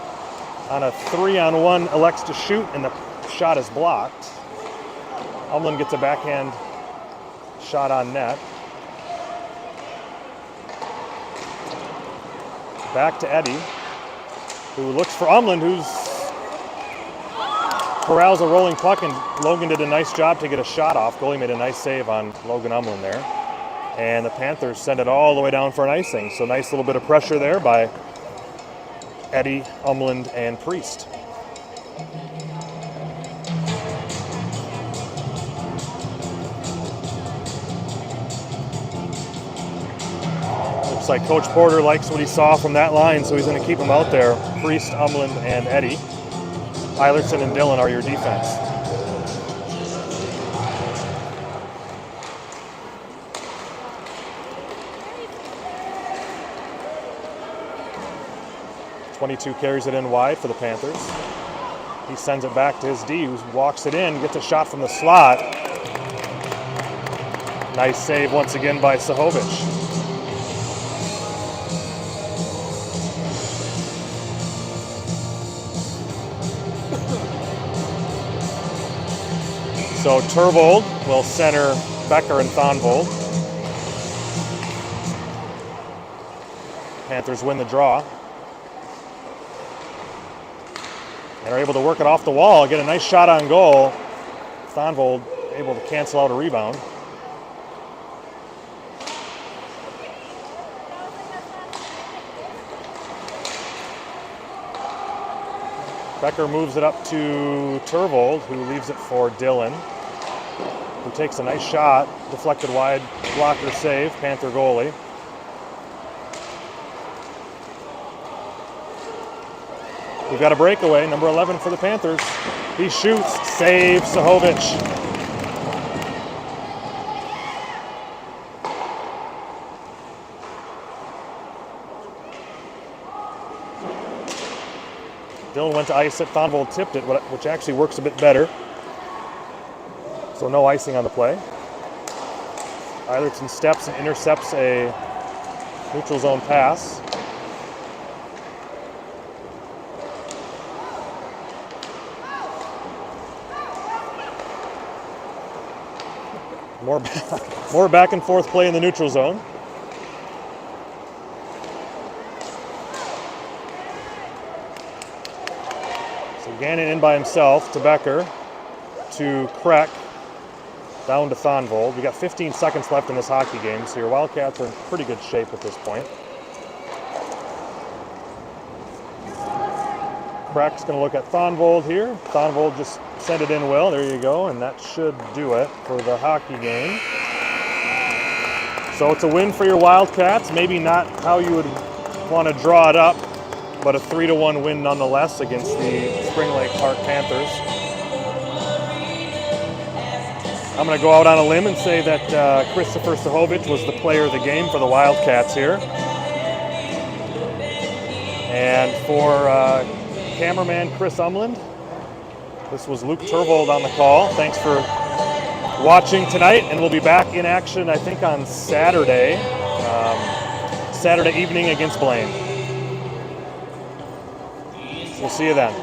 [SPEAKER 1] on a 3-on-1, elects to shoot, and the shot is blocked. Umland gets a backhand shot on net. Back to Eddy, who looks for Umland, who's corrals a rolling puck, and Logan did a nice job to get a shot off. Goalie made a nice save on Logan Umland there. And the Panthers send it all the way down for an icing. So nice little bit of pressure there by Eddy, Umland, and Priest. Looks like Coach Porter likes what he saw from that line, so he's going to keep them out there. Priest, Umland, and Eddy. Eilertson and Dillon are your defense. .22 carries it in wide for the Panthers. He sends it back to his D, who walks it in, gets a shot from the slot. Nice save once again by Sahovic. So Turvold will center Becker and Thonvold. Panthers win the draw. And are able to work it off the wall, get a nice shot on goal. Thonvold able to cancel out a rebound. Becker moves it up to Turvold, who leaves it for Dillon, who takes a nice shot, deflected wide, blocker save, Panther goalie. We've got a breakaway, number 11 for the Panthers. He shoots, save Sahovic. Dillon went to ice it, Thonvold tipped it, which actually works a bit better. So no icing on the play. Eilertson steps and intercepts a neutral zone pass. More back and forth play in the neutral zone. So Gannon in by himself to Becker, to Kreck, down to Thonvold. We got 15 seconds left in this hockey game, so your Wildcats are in pretty good shape at this point. Kreck's going to look at Thonvold here. Thonvold just sent it in well. There you go, and that should do it for the hockey game. So it's a win for your Wildcats. Maybe not how you would want to draw it up, but a 3-1 win nonetheless against the Spring Lake Park Panthers. I'm going to go out on a limb and say that Christopher Sahovic was the player of the game for the Wildcats here. And for cameraman Chris Umland, this was Luke Turvold on the call. Thanks for watching tonight, and we'll be back in action, I think, on Saturday evening against Blaine. We'll see you then.